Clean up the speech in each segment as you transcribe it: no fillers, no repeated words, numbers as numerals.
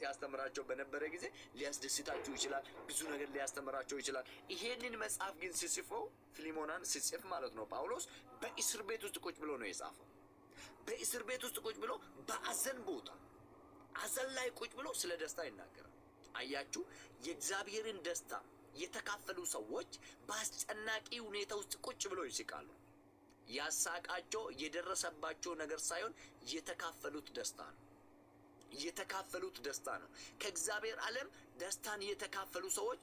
ሲያስተምራቸው በነበረ ጊዜ ሊያስደስታችሁ ይችላል። ብዙ ነገር ሊያስተምራቸው ይችላል። ይሄንን መጽሐፍ ግን ሲጽፈው ፊሊሞናን ሲጽፍ ማለት ነው ጳውሎስ በእስር ቤት ውስጥ ቁጭ ብሎ ነው የጻፈው። በእስር ቤት ውስጥ ቁጭ ብሎ በአዘን ቦታ አዘን ላይ ቁጭ ብሎ ስለ ደስታ ይናገራል። አያችሁ፣ የእግዚአብሔርን ደስታ የተካፈሉ ሰዎች በአስጨናቂ ሁኔታ ውስጥ ቁጭ ብሎ ይስቃሉ። ያሳቃቸው የደረሰባቸው ነገር ሳይሆን የተካፈሉት ደስታ ነው። የተካፈሉት ደስታ ነው። ከእግዚአብሔር ዓለም ደስታን የተካፈሉ ሰዎች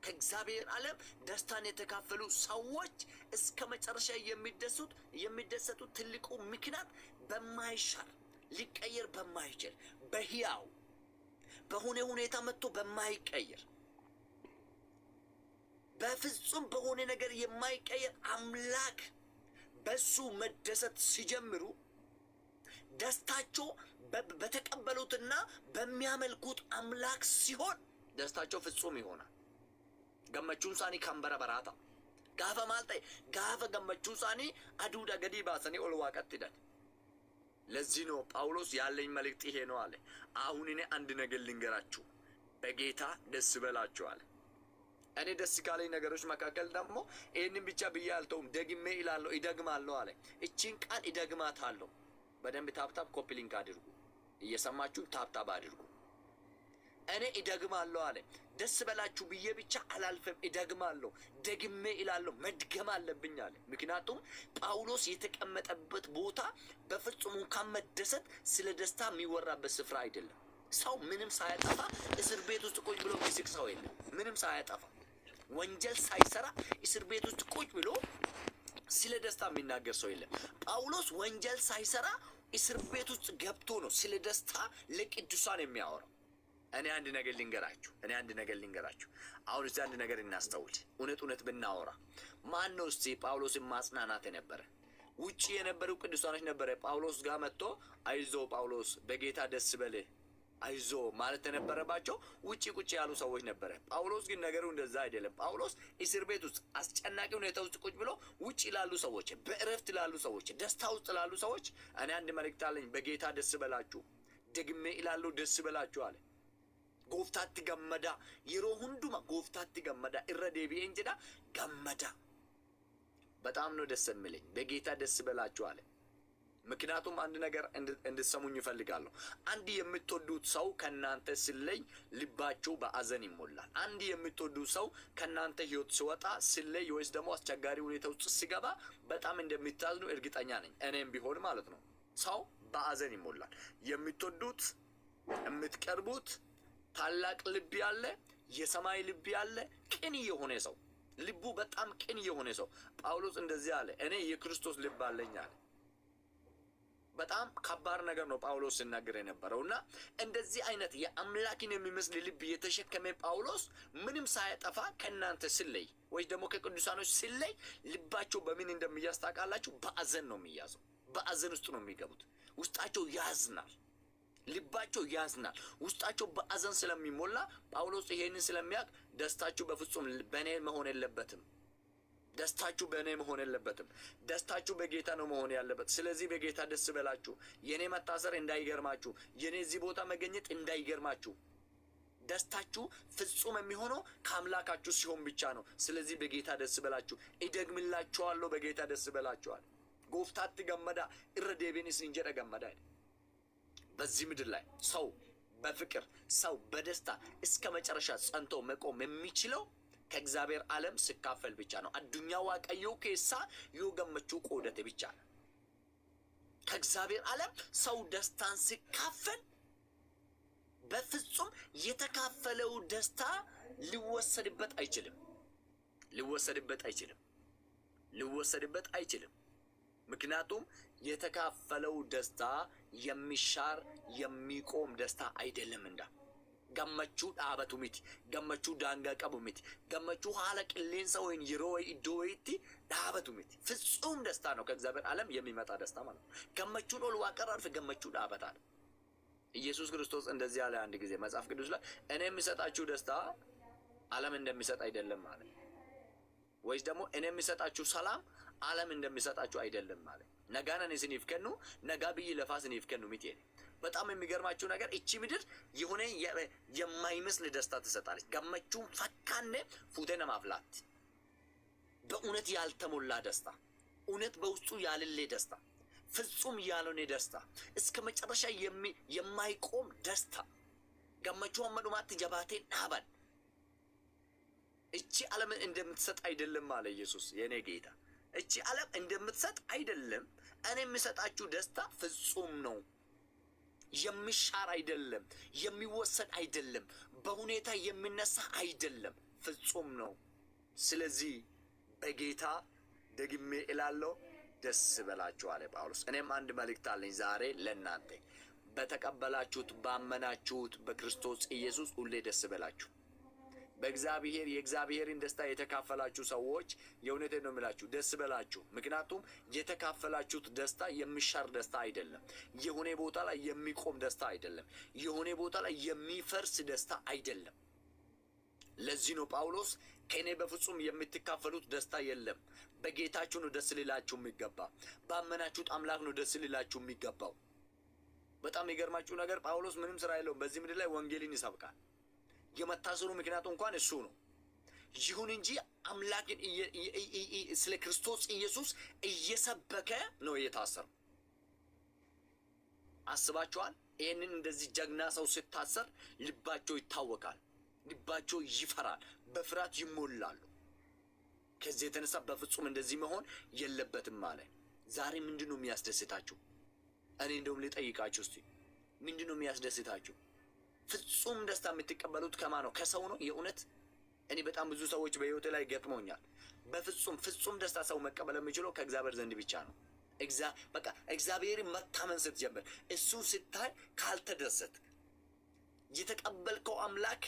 ከእግዚአብሔር ዓለም ደስታን የተካፈሉ ሰዎች እስከ መጨረሻ የሚደሰቱት ትልቁ ምክንያት በማይሻር ሊቀየር በማይችል በሕያው በሆነ ሁኔታ መጥቶ በማይቀየር በፍጹም በሆነ ነገር የማይቀየር አምላክ በሱ መደሰት ሲጀምሩ ደስታቸው በተቀበሉትና በሚያመልኩት አምላክ ሲሆን ደስታቸው ፍጹም ይሆናል። ገመቹን ሳኒ ካምበረ በራታ ጋፈ ማልጠ ጋፈ ገመቹ ሳኒ አዱዳ ገዲ ባሰኒ ኦልዋቀት ይደል። ለዚህ ነው ጳውሎስ ያለኝ መልእክት ይሄ ነው አለ። አሁን እኔ አንድ ነገር ልንገራችሁ፣ በጌታ ደስ በላችሁ አለ። እኔ ደስ ካለኝ ነገሮች መካከል ደግሞ ይህንን ብቻ ብዬ አልተውም፣ ደግሜ ይላለሁ፣ ይደግማለሁ አለ። እቺን ቃል ይደግማታለሁ። በደንብ ታፕታፕ ኮፒ ሊንክ አድርጉ፣ እየሰማችሁ ታፕታፕ አድርጉ። እኔ ይደግማለሁ አለ። ደስ በላችሁ ብዬ ብቻ አላልፍም፣ ይደግማለሁ፣ ደግሜ ይላለሁ፣ መድገም አለብኝ አለ። ምክንያቱም ጳውሎስ የተቀመጠበት ቦታ በፍጹም እንኳን መደሰት ስለ ደስታ የሚወራበት ስፍራ አይደለም። ሰው ምንም ሳያጠፋ እስር ቤት ውስጥ ቁጭ ብሎ የሚስቅ ሰው የለም። ምንም ሳያጠፋ ወንጀል ሳይሰራ እስር ቤት ውስጥ ቁጭ ብሎ ስለ ደስታ የሚናገር ሰው የለም። ጳውሎስ ወንጀል ሳይሰራ እስር ቤት ውስጥ ገብቶ ነው ስለ ደስታ ለቅዱሳን የሚያወራው። እኔ አንድ ነገር ልንገራችሁ። አሁን እስቲ አንድ ነገር እናስተውል። እውነት ብናወራ ማን ነው እስቲ ጳውሎስን ማጽናናት የነበረ? ውጪ የነበሩ ቅዱሳኖች ነበረ ጳውሎስ ጋር መጥቶ አይዞ ጳውሎስ በጌታ ደስ በልህ አይዞ ማለት የነበረባቸው ውጪ ቁጭ ያሉ ሰዎች ነበረ። ጳውሎስ ግን ነገሩ እንደዛ አይደለም። ጳውሎስ እስር ቤት ውስጥ አስጨናቂ ሁኔታ ውስጥ ቁጭ ብሎ ውጪ ላሉ ሰዎች፣ በእረፍት ላሉ ሰዎች፣ ደስታ ውስጥ ላሉ ሰዎች እኔ አንድ መልእክት አለኝ። በጌታ ደስ በላችሁ፣ ደግሜ ይላሉ ደስ በላችሁ አለ። ጎፍታቲ ገመዳ የሮ ሁንዱማ ጎፍታቲ ገመዳ እረ ዴቢኤን ጀዳ ገመዳ። በጣም ነው ደስ የሚለኝ። በጌታ ደስ በላችሁ አለ። ምክንያቱም አንድ ነገር እንድትሰሙኝ ይፈልጋለሁ። አንድ የምትወዱት ሰው ከናንተ ሲለይ ልባችሁ በአዘን ይሞላል። አንድ የምትወዱት ሰው ከናንተ ህይወት ሲወጣ ሲለይ ወይስ ደግሞ አስቸጋሪ ሁኔታ ውስጥ ሲገባ በጣም እንደሚታዝኑ እርግጠኛ ነኝ። እኔም ቢሆን ማለት ነው። ሰው በአዘን ይሞላል። የምትወዱት የምትቀርቡት ታላቅ ልብ ያለ የሰማይ ልብ ያለ ቅን የሆነ ሰው ልቡ በጣም ቅን የሆነ ሰው ጳውሎስ እንደዚህ አለ፣ እኔ የክርስቶስ ልብ አለኝ አለ። በጣም ከባድ ነገር ነው ጳውሎስ ሲናገር የነበረውና እንደዚህ አይነት የአምላክን የሚመስል ልብ የተሸከመ ጳውሎስ ምንም ሳያጠፋ ከናንተ ሲለይ ወይ ደግሞ ከቅዱሳኖች ሲለይ ልባቸው በምን እንደሚያዝ ታውቃላችሁ? በአዘን ነው የሚያዘው። በአዘን ውስጥ ነው የሚገቡት። ውስጣቸው ያዝናል፣ ልባቸው ያዝናል። ውስጣቸው በአዘን ስለሚሞላ ጳውሎስ ይሄንን ስለሚያውቅ ደስታችሁ በፍጹም በእኔ መሆን የለበትም፣ ደስታችሁ በእኔ መሆን የለበትም፣ ደስታችሁ በጌታ ነው መሆን ያለበት። ስለዚህ በጌታ ደስ በላችሁ። የኔ መታሰር እንዳይገርማችሁ፣ የኔ እዚህ ቦታ መገኘት እንዳይገርማችሁ። ደስታችሁ ፍጹም የሚሆነው ከአምላካችሁ ሲሆን ብቻ ነው። ስለዚህ በጌታ ደስ በላችሁ። ይደግምላችኋለሁ፣ በጌታ ደስ በላችኋል። ጎፍታቲ ገመዳ እረ ዴቤኒስ እንጀራ ገመዳ። በዚህ ምድር ላይ ሰው በፍቅር ሰው በደስታ እስከ መጨረሻ ጸንቶ መቆም የሚችለው ከእግዚአብሔር ዓለም ሲካፈል ብቻ ነው። አዱኛ ዋቀዮ ኬሳ ዮገመቹ ቆደተ ብቻ ነው። ከእግዚአብሔር ዓለም ሰው ደስታን ሲካፈል በፍጹም የተካፈለው ደስታ ሊወሰድበት አይችልም። ምክንያቱም የተካፈለው ደስታ የሚሻር የሚቆም ደስታ አይደለምና። ገመቹ ዳበቱ ሚቲ ገመቹ ዳንጋ ቀቡ ሚቲ ገመቹ ሀለ ቅሌንሳ ወይን ይሮይ ዶይቲ ዳበቱ ሚቲ ፍጹም ደስታ ነው። ከእግዚአብሔር ዓለም የሚመጣ ደስታ ማለት ነው። ገመቹን ኦል ዋቀራርፍ ገመቹ ዳበታል። ኢየሱስ ክርስቶስ እንደዚህ ያለ አንድ ጊዜ መጽሐፍ ቅዱስ ላይ እኔ የሚሰጣችሁ ደስታ ዓለም እንደሚሰጥ አይደለም ማለት፣ ወይስ ደግሞ እኔ የሚሰጣችሁ ሰላም ዓለም እንደሚሰጣችሁ አይደለም ማለት። ነጋነን ስኒፍ ከኑ ነጋ ብይ ለፋስ ስኒፍ ከኑ ሚቲ በጣም የሚገርማችሁ ነገር እቺ ምድር የሆነ የማይመስል ደስታ ትሰጣለች። ገመቹን ፈካነ ፉቴነ ማፍላት በእውነት ያልተሞላ ደስታ፣ እውነት በውስጡ ያልሌ ደስታ፣ ፍጹም ያልሆነ ደስታ፣ እስከ መጨረሻ የማይቆም ደስታ ገመቹ አመዱማት ጀባቴ ዳባን እቺ ዓለም እንደምትሰጥ አይደለም አለ ኢየሱስ። የኔ ጌታ እቺ ዓለም እንደምትሰጥ አይደለም። እኔ የምሰጣችሁ ደስታ ፍጹም ነው። የሚሻር አይደለም፣ የሚወሰድ አይደለም፣ በሁኔታ የሚነሳ አይደለም፣ ፍጹም ነው። ስለዚህ በጌታ ደግሜ እላለሁ ደስ በላችሁ አለ ጳውሎስ። እኔም አንድ መልእክት አለኝ ዛሬ ለእናንተ። በተቀበላችሁት ባመናችሁት በክርስቶስ ኢየሱስ ሁሌ ደስ በላችሁ። በእግዚአብሔር የእግዚአብሔርን ደስታ የተካፈላችሁ ሰዎች የእውነቴን ነው የምላችሁ፣ ደስ በላችሁ። ምክንያቱም የተካፈላችሁት ደስታ የሚሻር ደስታ አይደለም። የሆነ ቦታ ላይ የሚቆም ደስታ አይደለም። የሆነ ቦታ ላይ የሚፈርስ ደስታ አይደለም። ለዚህ ነው ጳውሎስ ከእኔ በፍጹም የምትካፈሉት ደስታ የለም፣ በጌታችሁ ነው ደስ ሊላችሁ የሚገባ፣ ባመናችሁት አምላክ ነው ደስ ሊላችሁ የሚገባው። በጣም የገርማችሁ ነገር ጳውሎስ ምንም ስራ የለውም፣ በዚህ ምድር ላይ ወንጌልን ይሰብካል። የመታሰሩ ምክንያቱ እንኳን እሱ ነው። ይሁን እንጂ አምላክን ስለ ክርስቶስ ኢየሱስ እየሰበከ ነው የታሰረው። አስባችኋል? ይህንን እንደዚህ ጀግና ሰው ሲታሰር ልባቸው ይታወቃል፣ ልባቸው ይፈራል፣ በፍርሃት ይሞላሉ። ከዚህ የተነሳ በፍጹም እንደዚህ መሆን የለበትም ማለት። ዛሬ ምንድን ነው የሚያስደስታችሁ? እኔ እንደውም ልጠይቃችሁ እስቲ፣ ምንድን ነው የሚያስደስታችሁ? ፍጹም ደስታ የምትቀበሉት ከማ ነው? ከሰው ነው? የእውነት እኔ በጣም ብዙ ሰዎች በህይወቴ ላይ ገጥሞኛል። ፍጹም ደስታ ሰው መቀበል የሚችለው ከእግዚአብሔር ዘንድ ብቻ ነው። በቃ እግዚአብሔርን መታመን ስትጀምር፣ እሱ ስታይ ካልተደሰት፣ የተቀበልከው አምላክ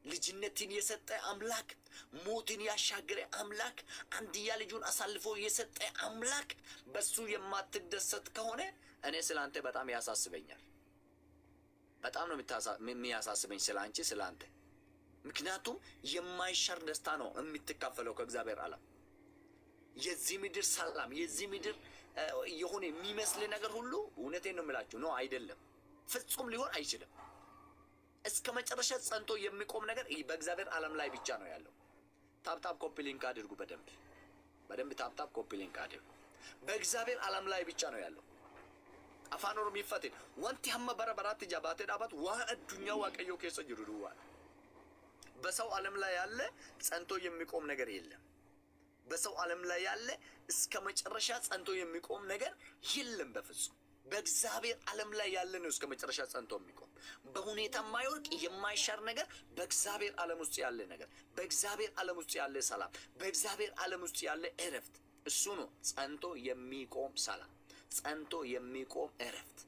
ልጅነትን የሰጠ አምላክ፣ ሞትን ያሻገረ አምላክ፣ አንድያ ልጁን አሳልፎ የሰጠ አምላክ፣ በሱ የማትደሰት ከሆነ እኔ ስላንተ በጣም ያሳስበኛል። በጣም ነው የሚያሳስበኝ ስለ አንቺ፣ ስለ አንተ። ምክንያቱም የማይሻር ደስታ ነው የምትካፈለው ከእግዚአብሔር ዓለም። የዚህ ምድር ሰላም፣ የዚህ ምድር የሆነ የሚመስል ነገር ሁሉ እውነቴን ነው የምላችሁ ነው አይደለም፣ ፍጹም ሊሆን አይችልም። እስከ መጨረሻ ጸንቶ የሚቆም ነገር በእግዚአብሔር ዓለም ላይ ብቻ ነው ያለው። ታፕታፕ ኮፒ ሊንክ አድርጉ። በደንብ ታፕታፕ ኮፒ ሊንክ አድርጉ። በእግዚአብሔር ዓለም ላይ ብቻ ነው ያለው። አፋን ኦሮሞ ይፈቴ ወንቲ ሀመ በረበራት ጃባቴ ዳባት ዋን አዱኛ ዋቀዮ ከሰ ጅሩዱ ዋን በሰው ዓለም ላይ ያለ ጸንቶ የሚቆም ነገር የለም። በሰው ዓለም ላይ ያለ እስከ መጨረሻ ጸንቶ የሚቆም ነገር የለም በፍጹም። በእግዚአብሔር ዓለም ላይ ያለ ነው እስከ መጨረሻ ጸንቶ የሚቆም፣ በሁኔታ የማይወርቅ የማይሻር ነገር፣ በእግዚአብሔር ዓለም ውስጥ ያለ ነገር፣ በእግዚአብሔር ዓለም ውስጥ ያለ ሰላም፣ በእግዚአብሔር ዓለም ውስጥ ያለ እረፍት፣ እሱ ነው ጸንቶ የሚቆም ሰላም፣ ጸንቶ የሚቆም እረፍት፣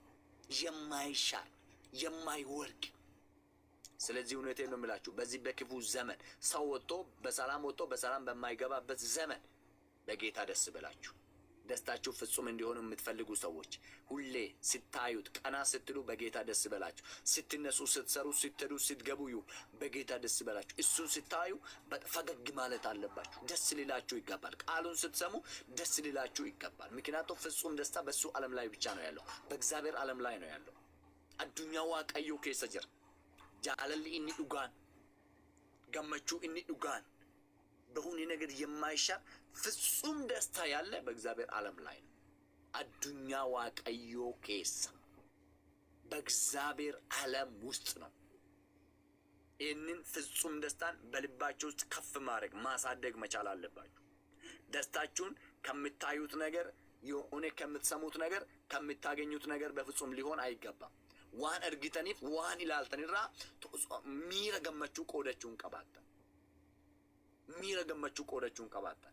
የማይሻር የማይወርቅ። ስለዚህ እውነቴን ነው የምላችሁ፣ በዚህ በክፉ ዘመን ሰው ወጥቶ በሰላም በማይገባበት ዘመን በጌታ ደስ ብላችሁ፣ ደስታችሁ ፍጹም እንዲሆኑ የምትፈልጉ ሰዎች ሁሌ ስታዩት ቀና ስትሉ በጌታ ደስ በላችሁ። ስትነሱ፣ ስትሰሩ፣ ስትሄዱ፣ ስትገቡ በጌታ ደስ በላችሁ። እሱን ስታዩ ፈገግ ማለት አለባችሁ። ደስ ሊላችሁ ይገባል። ቃሉን ስትሰሙ ደስ ሊላችሁ ይገባል። ምክንያቱም ፍጹም ደስታ በሱ ዓለም ላይ ብቻ ነው ያለው፣ በእግዚአብሔር ዓለም ላይ ነው ያለው። አዱኛ ዋቀዮ ኬሰ ጅራ ጃለል ኢኒ ዱጋን ገመቹ ኢኒ ዱጋን በሁኔ ነገር የማይሻር ፍጹም ደስታ ያለ በእግዚአብሔር ዓለም ላይ ነው። አዱኛ ዋቀዮ ኬሳ በእግዚአብሔር ዓለም ውስጥ ነው። ይህንን ፍጹም ደስታን በልባችሁ ውስጥ ከፍ ማድረግ ማሳደግ መቻል አለባችሁ። ደስታችሁን ከምታዩት ነገር የሆነ ከምትሰሙት ነገር ከምታገኙት ነገር በፍጹም ሊሆን አይገባም። ዋን እርግተኒፍ ዋን ይላልተንራ ሚረ ገመቹ ቆደችውን ቀባታ ሚረ ገመቹ ቆደችውን ቀባታ።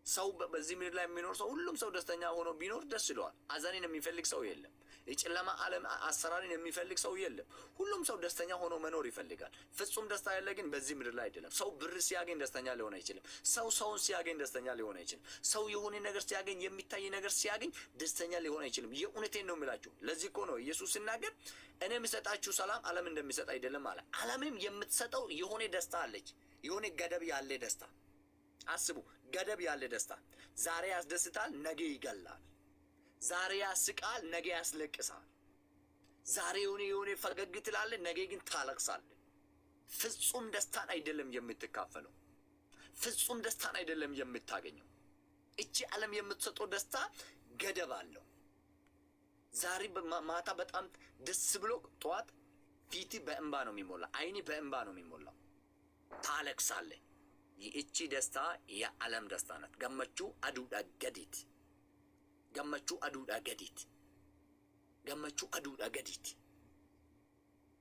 ሰው በዚህ ምድር ላይ የሚኖር ሰው ሁሉም ሰው ደስተኛ ሆኖ ቢኖር ደስ ይለዋል። አዛኔን የሚፈልግ ሰው የለም። የጨለማ ዓለም አሰራርን የሚፈልግ ሰው የለም። ሁሉም ሰው ደስተኛ ሆኖ መኖር ይፈልጋል። ፍጹም ደስታ ያለ ግን በዚህ ምድር ላይ አይደለም። ሰው ብር ሲያገኝ ደስተኛ ሊሆን አይችልም። ሰው ሰውን ሲያገኝ ደስተኛ ሊሆን አይችልም። ሰው የሆነ ነገር ሲያገኝ፣ የሚታይ ነገር ሲያገኝ ደስተኛ ሊሆን አይችልም። የእውነቴን ነው የምላችሁ። ለዚህ እኮ ነው ኢየሱስ ሲናገር እኔ የምሰጣችሁ ሰላም ዓለም እንደሚሰጥ አይደለም አለ። ዓለምም የምትሰጠው የሆነ ደስታ አለች፣ የሆነ ገደብ ያለ ደስታ። አስቡ፣ ገደብ ያለ ደስታ ዛሬ ያስደስታል፣ ነገ ይገላል። ዛሬ ያስቃል፣ ነገ ያስለቅሳል። ዛሬ የሆነ ፈገግ ትላለህ፣ ነገ ግን ታለቅሳለህ። ፍጹም ደስታን አይደለም የምትካፈለው። ፍጹም ደስታን አይደለም የምታገኘው። እቺ ዓለም የምትሰጠው ደስታ ገደብ አለው። ዛሬ ማታ በጣም ደስ ብሎ ጠዋት ፊት በእንባ ነው የሚሞላ፣ አይኒ በእንባ ነው የሚሞላው። ታለቅሳለህ። ይህቺ ደስታ የዓለም ደስታ ናት። ገመቹ አዱዳ ገዲት፣ ገመቹ አዱዳ ገዲት፣ ገመቹ አዱዳ ገዲት።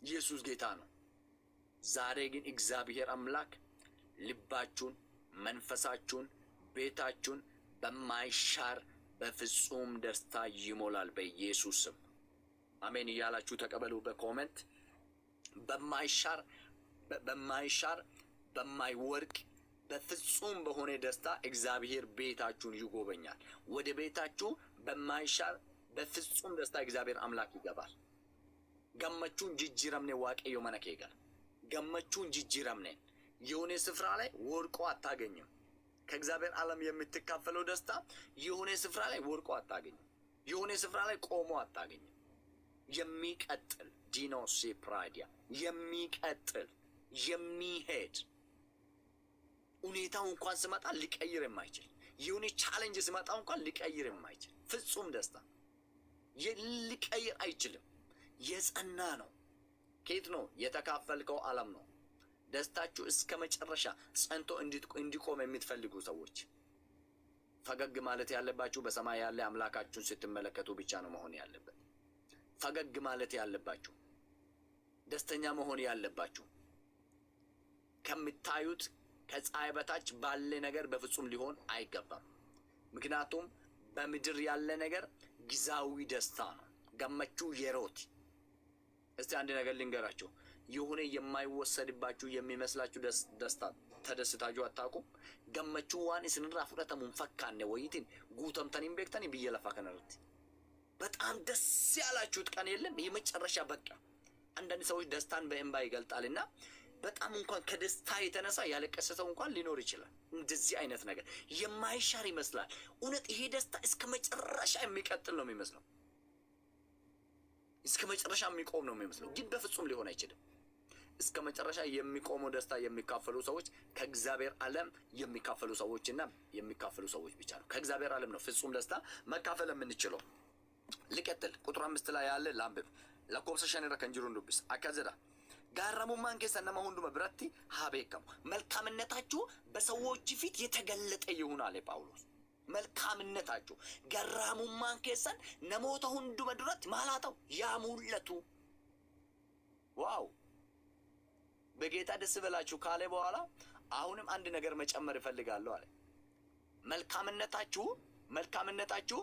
ኢየሱስ ጌታ ነው። ዛሬ ግን እግዚአብሔር አምላክ ልባችሁን፣ መንፈሳችሁን፣ ቤታችሁን በማይሻር በፍጹም ደስታ ይሞላል በኢየሱስ ስም። አሜን እያላችሁ ተቀበሉ በኮሜንት። በማይሻር በማይወርቅ በፍጹም በሆነ ደስታ እግዚአብሔር ቤታችሁን ይጎበኛል። ወደ ቤታችሁ በማይሻር በፍጹም ደስታ እግዚአብሔር አምላክ ይገባል። ገመቹን ጅጅረምኔ ዋቀዮ መነኬ ጋር ገመቹን ጅጅረምኔ የሆነ ስፍራ ላይ ወርቆ አታገኝም። ከእግዚአብሔር ዓለም የምትካፈለው ደስታ የሆነ ስፍራ ላይ ወርቆ አታገኝም። የሆነ ስፍራ ላይ ቆሞ አታገኝም። የሚቀጥል ዲኖሲ ፕራዲያ የሚቀጥል የሚሄድ ሁኔታው እንኳን ስመጣ ሊቀይር የማይችል የሆነ ቻሌንጅ ስመጣ እንኳን ሊቀይር የማይችል ፍጹም ደስታ ሊቀይር አይችልም። የጸና ነው። ከየት ነው የተካፈልከው? ዓለም ነው። ደስታችሁ እስከ መጨረሻ ጸንቶ እንዲቆም የምትፈልጉ ሰዎች ፈገግ ማለት ያለባችሁ በሰማይ ያለ አምላካችሁን ስትመለከቱ ብቻ ነው መሆን ያለበት። ፈገግ ማለት ያለባችሁ፣ ደስተኛ መሆን ያለባችሁ ከምታዩት ከፀሐይ በታች ባለ ነገር በፍጹም ሊሆን አይገባም። ምክንያቱም በምድር ያለ ነገር ጊዜያዊ ደስታ ነው። ገመቹ የሮት እስቲ አንድ ነገር ልንገራችሁ። የሆነ የማይወሰድባችሁ የሚመስላችሁ ደስታ ተደስታችሁ አታውቁም? ገመቹ ዋን ስንራ ፍረተሙን ፈካነ ወይቲን ጉተምተኒን ቤክተኒ ብየለፋ ከነረት በጣም ደስ ያላችሁት ቀን የለም? የመጨረሻ በቃ አንዳንድ ሰዎች ደስታን በእንባ ይገልጣልና በጣም እንኳን ከደስታ የተነሳ ያለቀሰ ሰው እንኳን ሊኖር ይችላል። እንደዚህ አይነት ነገር የማይሻር ይመስላል። እውነት ይሄ ደስታ እስከ መጨረሻ የሚቀጥል ነው የሚመስለው፣ እስከ መጨረሻ የሚቆም ነው የሚመስለው፣ ግን በፍጹም ሊሆን አይችልም። እስከ መጨረሻ የሚቆመው ደስታ የሚካፈሉ ሰዎች ከእግዚአብሔር ዓለም የሚካፈሉ ሰዎችና የሚካፈሉ ሰዎች ብቻ ነው። ከእግዚአብሔር ዓለም ነው ፍጹም ደስታ መካፈል የምንችለው። ልቀጥል። ቁጥር 5 ላይ ያለ ላምብብ ለኮብሰ ሸኔራ ከንጅሩን ዱብስ አካዘዳ ጋራሙማን ከሰነማ ሁንዱመ ብረቲ ሀቤከሙ መልካምነታችሁ በሰዎች ፊት የተገለጠ ይሁን አለ ጳውሎስ። መልካምነታችሁ ጋራሙማን ከሰን ነሞተ ሁንዱመ ድረት ማላተው ያሙለቱ ዋው በጌታ ደስ በላችሁ ካለ በኋላ አሁንም አንድ ነገር መጨመር እፈልጋለሁ አለ። መልካምነታችሁ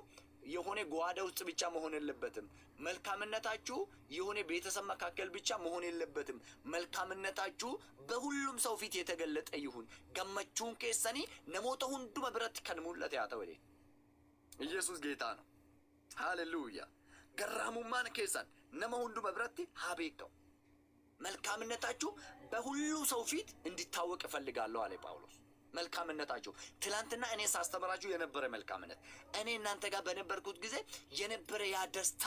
የሆነ ጓዳ ውስጥ ብቻ መሆን የለበትም። መልካምነታችሁ የሆነ ቤተሰብ መካከል ብቻ መሆን የለበትም። መልካምነታችሁ በሁሉም ሰው ፊት የተገለጠ ይሁን። ገመቹን ከሰኒ ነሞተ ሁንዱመ ብረት ከንሙለት ያተወዴ ኢየሱስ ጌታ ነው። ሃሌሉያ። ገራሙማን ከሰን ነመ ሁንዱመ ብረት ሀቤከው መልካምነታችሁ በሁሉ ሰው ፊት እንዲታወቅ እፈልጋለሁ አለ ጳውሎስ። መልካምነታችሁ ትላንትና እኔ ሳስተምራችሁ የነበረ መልካምነት እኔ እናንተ ጋር በነበርኩት ጊዜ የነበረ ያ ደስታ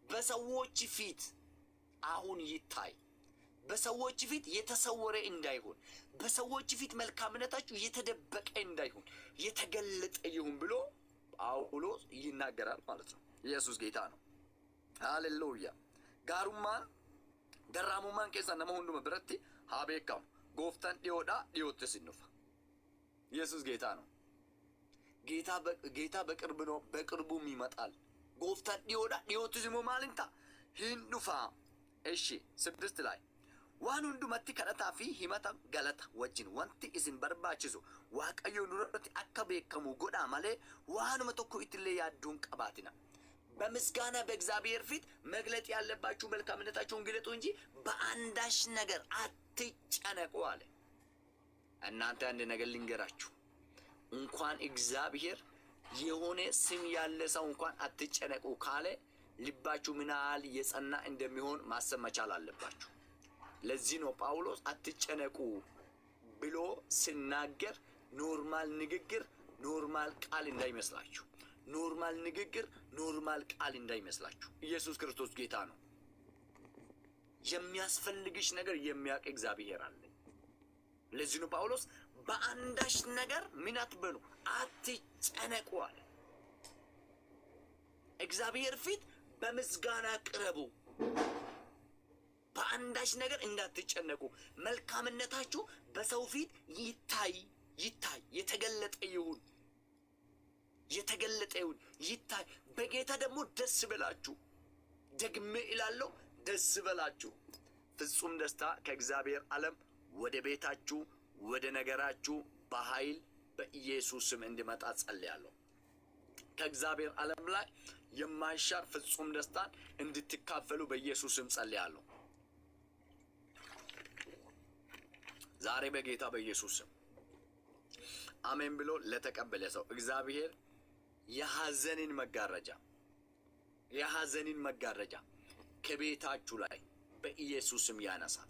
በሰዎች ፊት አሁን ይታይ። በሰዎች ፊት የተሰወረ እንዳይሆን፣ በሰዎች ፊት መልካምነታችሁ የተደበቀ እንዳይሆን የተገለጠ ይሁን ብሎ ጳውሎስ ይናገራል ማለት ነው። ኢየሱስ ጌታ ነው። ሃሌሉያ። ገራሙማን keessa nama hunduma biratti haa beekamu. Gooftaan dhiyoodhaa dhiyootti sinufa. ኢየሱስ ጌታ ነው። ጌታ በቅርብ ነው፣ በቅርቡም ይመጣል። ጎፍታን ዲዮት ዝሞ ማልንታ ሂንዱፋ። እሺ 6 ላይ ዋን ሁንዱመቲ ከረታፊ ሂመታ ገለታ ወጅን ወንቲ ኢስን በርባችሱ ዋቀዮ ኑረት አካ ቤከሙ ጎዳ ማለ ዋኑ መተኮ ኢትለ ያዱን ቀባቲና በምስጋና በእግዚአብሔር ፊት መግለጥ ያለባችሁ መልካምነታችሁን ግለጡ እንጂ በአንዳች ነገር አትጨነቁ አለ። እናንተ አንድ ነገር ልንገራችሁ፣ እንኳን እግዚአብሔር የሆነ ስም ያለ ሰው እንኳን አትጨነቁ ካለ ልባችሁ ምን ያህል የጸና እንደሚሆን ማሰብ መቻል አለባችሁ። ለዚህ ነው ጳውሎስ አትጨነቁ ብሎ ሲናገር ኖርማል ንግግር፣ ኖርማል ቃል እንዳይመስላችሁ፣ ኖርማል ንግግር፣ ኖርማል ቃል እንዳይመስላችሁ። ኢየሱስ ክርስቶስ ጌታ ነው። የሚያስፈልግሽ ነገር የሚያውቅ እግዚአብሔር አለ። ለዚህ ነው ጳውሎስ በአንዳች ነገር ምን አትበሉ፣ አትጨነቁ አለ። እግዚአብሔር ፊት በምስጋና ቅረቡ። በአንዳች ነገር እንዳትጨነቁ። መልካምነታችሁ በሰው ፊት ይታይ፣ የተገለጠ ይሁን፣ ይታይ። በጌታ ደግሞ ደስ በላችሁ። ደግሜ እላለሁ ደስ በላችሁ። ፍጹም ደስታ ከእግዚአብሔር ዓለም ወደ ቤታችሁ፣ ወደ ነገራችሁ በኃይል በኢየሱስ ስም እንዲመጣ ጸልያለሁ። ከእግዚአብሔር ዓለም ላይ የማይሻር ፍጹም ደስታን እንድትካፈሉ በኢየሱስ ስም ጸልያለሁ። ዛሬ በጌታ በኢየሱስ ስም አሜን ብሎ ለተቀበለ ሰው እግዚአብሔር የሐዘንን መጋረጃ ከቤታችሁ ላይ በኢየሱስ ስም ያነሳል።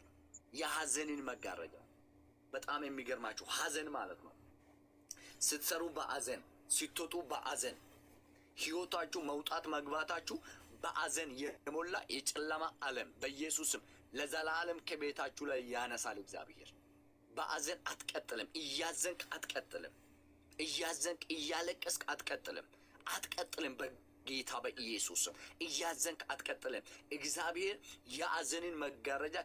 የሐዘንን መጋረጃ። በጣም የሚገርማችሁ ሐዘን ማለት ነው ስትሰሩ በሐዘን፣ ስትወጡ በሐዘን፣ ሕይወታችሁ መውጣት መግባታችሁ በሐዘን የሞላ የጨለማ ዓለም በኢየሱስም ለዘላለም ከቤታችሁ ላይ ያነሳል እግዚአብሔር። በሐዘን አትቀጥልም። እያዘንክ አትቀጥልም። እያዘንክ እያለቀስክ አትቀጥልም። በጌታ በኢየሱስም እያዘንክ አትቀጥልም። እግዚአብሔር የሐዘንን መጋረጃ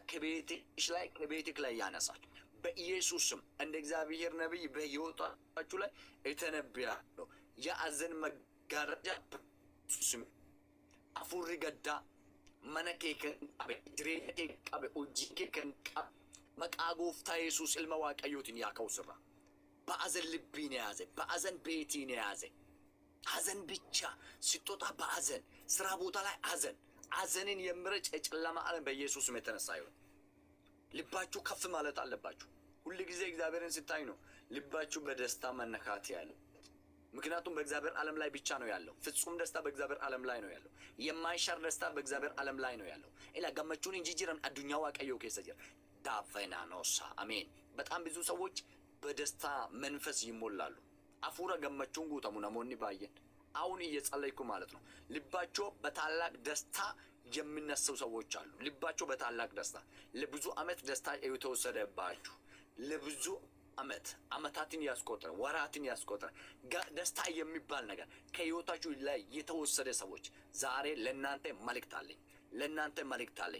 ከቤትክ ላይ ያነሳል በኢየሱስም። እንደ እግዚአብሔር ነቢይ በሕይወታችሁ ላይ እተነብያለሁ። የሐዘን መጋረጃ በኢየሱስም አፉሪ ገዳ መነኬ ከንቃቤ ድሬኬ ቀቤ ኦጂኬ ከንቃቤ መቃ ጎፍታ ኢየሱስ ilma waaqayyootiin ያከው ስራ በሐዘን ልብን የያዘ በሐዘን ቤትን የያዘ ሐዘን ብቻ ስትወጣ በሐዘን ስራ ቦታ ላይ ሐዘንን የምረጭ የጨለማ ዓለም በኢየሱስም የተነሳ ይሁን። ልባችሁ ከፍ ማለት አለባችሁ። ሁሉ ጊዜ እግዚአብሔርን ስታይ ነው ልባችሁ በደስታ መነካት ያለው። ምክንያቱም በእግዚአብሔር ዓለም ላይ ብቻ ነው ያለው። ፍጹም ደስታ በእግዚአብሔር ዓለም ላይ ነው ያለው። የማይሻር ደስታ በእግዚአብሔር ዓለም ላይ ነው ያለው። ኢላ ገመቹን እንጂ ጅራን አዱኛ ዋቀዮ ከሰጀር ዳፈናኖሳ አሜን። በጣም ብዙ ሰዎች በደስታ መንፈስ ይሞላሉ። አፉራ ገመቹን ጉተሙ ነሞኒ ባየን አሁን እየጸለይኩ ማለት ነው። ልባቸው በታላቅ ደስታ የሚነሱ ሰዎች አሉ። ልባቸው በታላቅ ደስታ ለብዙ ዓመት ደስታ የተወሰደባችሁ ለብዙ ዓመታትን ያስቆጠረ ወራትን ያስቆጠረ ደስታ የሚባል ነገር ከሕይወታችሁ ላይ የተወሰደ ሰዎች ዛሬ ለእናንተ መልእክት አለኝ።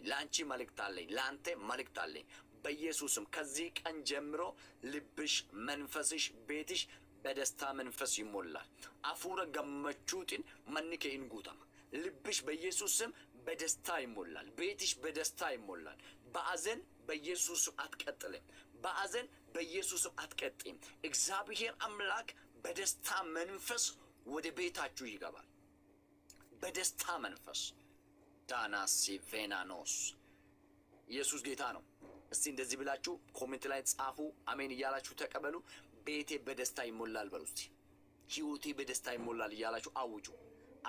ለአንቺ መልእክት አለኝ። ለአንተ መልእክት አለኝ። በኢየሱስም ከዚህ ቀን ጀምሮ ልብሽ፣ መንፈስሽ፣ ቤትሽ በደስታ መንፈስ ይሞላል። አፉረ ገመቹትን መንከ ኢንጉታም ልብሽ በኢየሱስም በደስታ ይሞላል። ቤትሽ በደስታ ይሞላል። በሐዘን በኢየሱስም አትቀጥልም። በሐዘን በኢየሱስም አትቀጥም። እግዚአብሔር አምላክ በደስታ መንፈስ ወደ ቤታችሁ ይገባል። በደስታ መንፈስ ዳናሲ ቬናኖስ ኢየሱስ ጌታ ነው። እስቲ እንደዚህ ብላችሁ ኮሜንት ላይ ጻፉ። አሜን እያላችሁ ተቀበሉ። ቤቴ በደስታ ይሞላል በሉ እስቲ። ሕይወቴ በደስታ ይሞላል እያላችሁ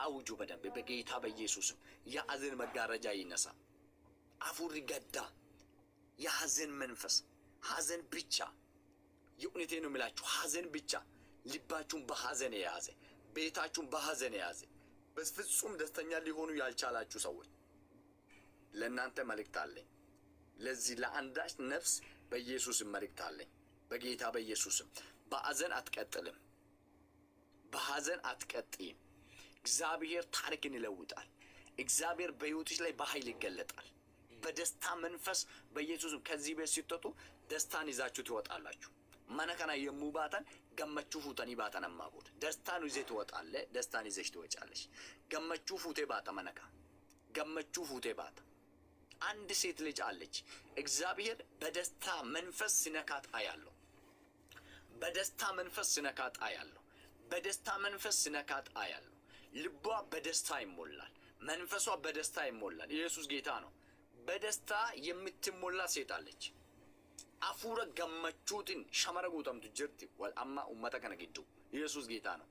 አውጁ በደንብ በጌታ በኢየሱስም። የሐዘን መጋረጃ ይነሳ። አፉሪ ገዳ የሐዘን መንፈስ ሐዘን ብቻ የእውነቴ ነው የሚላችሁ ሐዘን ብቻ ልባችሁን በሐዘን የያዘ ቤታችሁን በሐዘን የያዘ በፍጹም ደስተኛ ሊሆኑ ያልቻላችሁ ሰዎች ለእናንተ መልእክት አለኝ። ለዚህ ለአንዳች ነፍስ በኢየሱስም መልእክት አለኝ። በጌታ በኢየሱስም በሐዘን አትቀጥልም። በሐዘን አትቀጥይም። እግዚአብሔር ታሪክን ይለውጣል። እግዚአብሔር በሕይወትሽ ላይ በኃይል ይገለጣል። በደስታ መንፈስ በኢየሱስም ከዚህ ቤት ስትወጡ ደስታን ይዛችሁ ትወጣላችሁ። መነከና የሙባታን ገመቹ ፉተኒ ባታን አማቦት ደስታን ይዘህ ትወጣለህ። ደስታን ይዘሽ ትወጫለሽ። ገመቹ ፉቴ ባታ መነካ ገመቹ ፉቴ ባታ አንድ ሴት ልጅ አለች። እግዚአብሔር በደስታ መንፈስ ሲነካት አያለሁ። በደስታ መንፈስ ሲነካት አያለሁ። በደስታ መንፈስ ሲነካት አያለሁ። ልቧ በደስታ ይሞላል። መንፈሷ በደስታ ይሞላል። ኢየሱስ ጌታ ነው። በደስታ የምትሞላ ሴት አለች። አፉረ ገመቹትን ሸመረ ጉተምቱ ጅርቲ ወልአማ ኡመተ ከነ ጊዱ ኢየሱስ ጌታ ነው።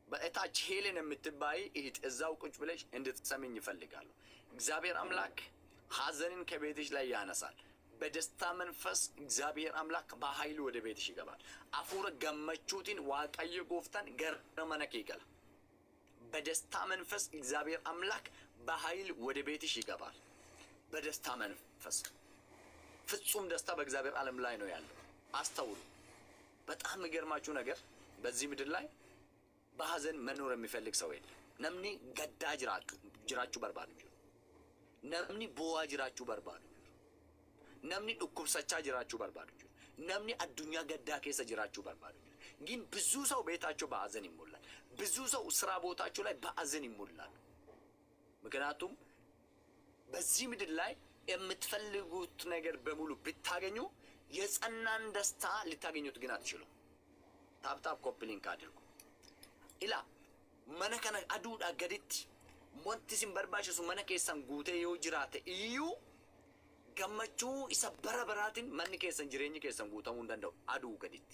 በእታች ሄለን የምትባይ እህት እዛው ቁጭ ብለሽ እንድትሰሚኝ ይፈልጋሉ። እግዚአብሔር አምላክ ሐዘንን ከቤትሽ ላይ ያነሳል። በደስታ መንፈስ እግዚአብሔር አምላክ በኃይል ወደ ቤትሽ ይገባል። አፉረ ገመቹትን ዋቀየ ጎፍታን ገረመነከ ይገላ በደስታ መንፈስ እግዚአብሔር አምላክ በኃይል ወደ ቤትሽ ይገባል። በደስታ መንፈስ ፍጹም ደስታ በእግዚአብሔር ዓለም ላይ ነው ያለው። አስተውሉ። በጣም የሚገርማችሁ ነገር በዚህ ምድር ላይ በሐዘን መኖር የሚፈልግ ሰው የለም። ነምኒ ገዳ ጅራችሁ በርባዱ ጅሩ፣ ነምኒ ቦዋ ጅራችሁ በርባዱ ጅሩ፣ ነምኒ ዱኩብሰቻ ጅራችሁ በርባዱ ጅሩ፣ ነምኒ አዱኛ ገዳ ኬሰ ጅራችሁ በርባዱ ጅሩ። ግን ብዙ ሰው ቤታቸው በሐዘን ይሞላል። ብዙ ሰው ስራ ቦታቸው ላይ በሐዘን ይሞላል። ምክንያቱም በዚህ ምድር ላይ የምትፈልጉት ነገር በሙሉ ብታገኙ የጸናን ደስታ ልታገኙት ግን አትችሉም። ታፕታፕ ኮፕሊንክ አድርጉ። ኢላ መነ ከነ አዱዳ ገዲት ሞንቲ ሲን በርባሽሱ መነ ኬሰን ጉቴ ዮ ጅራተ እዩ ገመቹ ኢሰ በረበራትን መን ኬሰን ጅሬኝ ኬሰን ጉተሙ እንደው አዱ ገዲት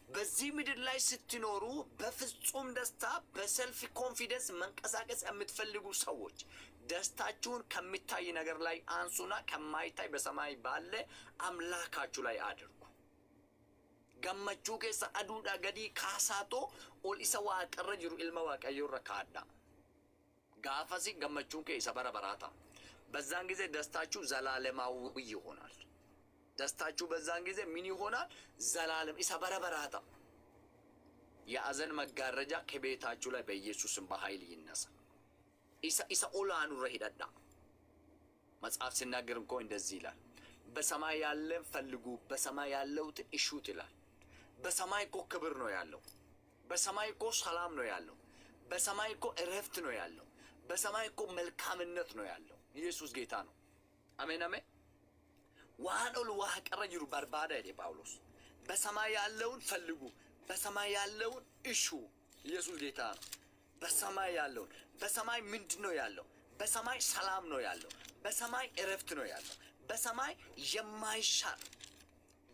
በዚህ ምድር ላይ ስትኖሩ በፍጹም ደስታ በሰልፍ ኮንፊደንስ መንቀሳቀስ የምትፈልጉ ሰዎች ደስታችሁን ከሚታይ ነገር ላይ አንሱና ከማይታይ በሰማይ ባለ አምላካችሁ ላይ አድርጉ። ገመቹ ኬሳ አዱዳ ገዲ ካሳቶ ኦል ኢሰ ዋቀረ ጅሩ ኢልማ ዋቀዮ ረካዳ ጋፋሲ ገመቹ ኬሳ በረበራታ በዛን ጊዜ ደስታችሁ ዘላለማዊ ይሆናል። ደስታችሁ በዛን ጊዜ ምን ይሆናል? ዘላለም ኢሳ በረበራታ። የሐዘን መጋረጃ ከቤታችሁ ላይ በኢየሱስም በኃይል ይነሳ። ኢሳ ኦላኑ ረሂዳዳ መጽሐፍ ሲናገር እንኳ እንደዚህ ይላል፣ በሰማይ ያለን ፈልጉ፣ በሰማይ ያለውት እሹት ይላል። በሰማይ እኮ ክብር ነው ያለው። በሰማይ እኮ ሰላም ነው ያለው። በሰማይ እኮ እረፍት ነው ያለው። በሰማይ እኮ መልካምነት ነው ያለው። ኢየሱስ ጌታ ነው። አሜን አሜን። ዋን ኦል ዋህ ቀረ ጅሩ በርባዳ ይደ ጳውሎስ በሰማይ ያለውን ፈልጉ፣ በሰማይ ያለውን እሹ። ኢየሱስ ጌታ ነው። በሰማይ ያለውን በሰማይ ምንድነው ያለው? በሰማይ ሰላም ነው ያለው። በሰማይ እረፍት ነው ያለው። በሰማይ የማይሻር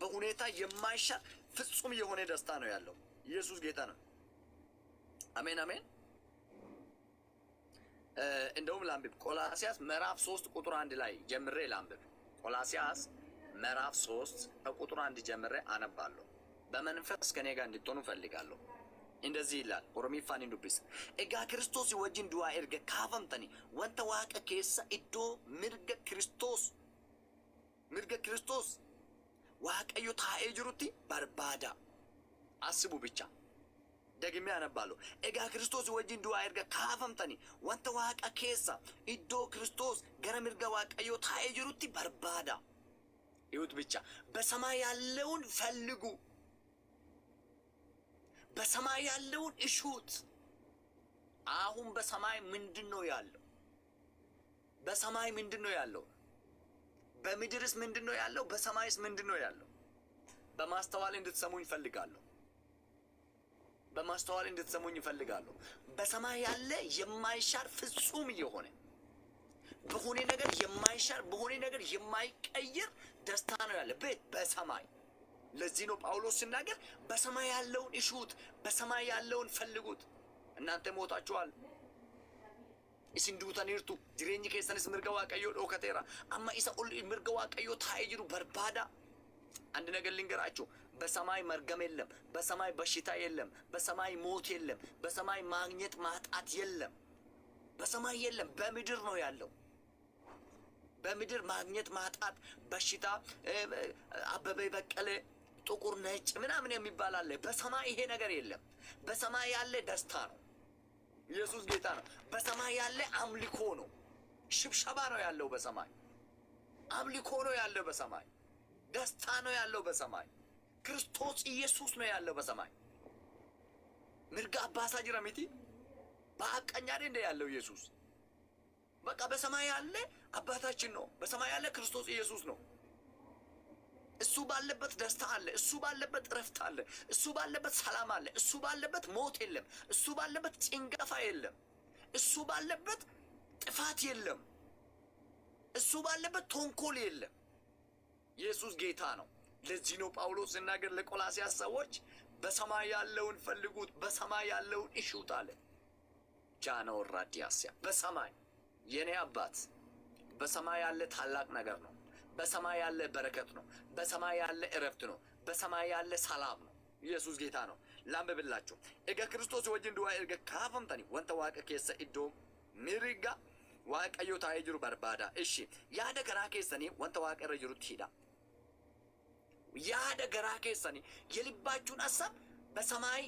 በሁኔታ የማይሻር ፍጹም የሆነ ደስታ ነው ያለው። ኢየሱስ ጌታ ነው። አሜን አሜን። እንደውም ላንብብ። ቆላስያስ ምዕራፍ 3 ቁጥር 1 ላይ ጀምሬ ላንብብ። ቆላስያስ ምዕራፍ 3 ከቁጥር 1 ጀምሬ አነባለሁ። በመንፈስ ከኔ ጋር እንድትሆኑ ፈልጋለሁ። እንደዚህ ይላል ኦሮሚፋን እንዱብስ ኤጋ ክርስቶስ ወጅን ዱአ ኤርገ ካፈምተኒ ወንተ ዋቀ ኬሳ ኢዶ ምርገ ክርስቶስ ዋቀዮ ታኤ ጅሩቲ በርባዳ። አስቡ ብቻ ደግሜ አነባለሁ። ኤጋ ክርስቶስ ወጅን ዱአ ኤርገ ካፈምተኒ ወንተ ዋቀ ኬሳ ኢዶ ክርስቶስ ገረ ምርገ ዋቀዮ ታኤ ጅሩቲ በርባዳ። ይሁት ብቻ በሰማይ ያለውን ፈልጉ፣ በሰማይ ያለውን እሹት። አሁን በሰማይ ምንድነው ያለው? በሰማይ ምንድነው ያለው? በምድርስ ምንድነው ያለው? በሰማይስ ምንድነው ያለው? በማስተዋል እንድትሰሙኝ እፈልጋለሁ። በማስተዋል እንድትሰሙኝ እፈልጋለሁ። በሰማይ ያለ የማይሻር ፍጹም የሆነ በሆነ ነገር የማይሻር በሆነ ነገር የማይቀየር ደስታ ነው ያለ በሰማይ። ለዚህ ነው ጳውሎስ ሲናገር በሰማይ ያለውን እሹት፣ በሰማይ ያለውን ፈልጉት። እናንተ ሞታችኋል። ኢሲን ዱተኒርቱ ጅሬኝ ኬሰንስ ምርገ ዋቀዮ ዶከቴራ አማ ኢሳ ኦል ምርገ ዋቀዮ ታይጅሩ በርባዳ። አንድ ነገር ልንገራችሁ፣ በሰማይ መርገም የለም፣ በሰማይ በሽታ የለም፣ በሰማይ ሞት የለም፣ በሰማይ ማግኘት ማጣት የለም። በሰማይ የለም፣ በምድር ነው ያለው። በምድር ማግኘት ማጣት፣ በሽታ፣ አበበ በቀለ፣ ጥቁር ነጭ ምናምን የሚባል አለ። በሰማይ ይሄ ነገር የለም። በሰማይ ያለ ደስታ ነው። ኢየሱስ ጌታ ነው። በሰማይ ያለ አምልኮ ነው። ሽብሸባ ነው ያለው በሰማይ። አምልኮ ነው ያለው በሰማይ። ደስታ ነው ያለው በሰማይ። ክርስቶስ ኢየሱስ ነው ያለው በሰማይ። ምርጋ አባሳ ጅራሚቲ በአቀኛ እንደ ያለው ኢየሱስ በቃ በሰማይ ያለ አባታችን ነው። በሰማይ ያለ ክርስቶስ ኢየሱስ ነው። እሱ ባለበት ደስታ አለ። እሱ ባለበት እረፍት አለ። እሱ ባለበት ሰላም አለ። እሱ ባለበት ሞት የለም። እሱ ባለበት ጭንገፋ የለም። እሱ ባለበት ጥፋት የለም። እሱ ባለበት ተንኮል የለም። ኢየሱስ ጌታ ነው። ለዚህ ነው ጳውሎስ ሲናገር ለቆላስያስ ሰዎች በሰማይ ያለውን ፈልጉት፣ በሰማይ ያለውን እሹት አለ። ጃኖ ራዲያስያ በሰማይ የኔ አባት በሰማይ ያለ ታላቅ ነገር ነው። በሰማይ ያለ በረከት ነው። በሰማይ ያለ እረፍት ነው። በሰማይ ያለ ሰላም ነው። ኢየሱስ ጌታ ነው። ላንብብላችሁ። ኤጋ ክርስቶስ ወጅን ዱዋ ኤርገ ካፈምተኒ ወንተ ዋቀ ኬሰ ኢዶ ሚሪጋ ዋቀዮ ታዬ ጅሩ በርባዳ። እሺ ያደ ገራ ኬሰኒ ወንተ ዋቀ ረ ጅሩት ሂዳ ያደ ገራ ኬሰኒ የልባችሁን ሐሳብ በሰማይ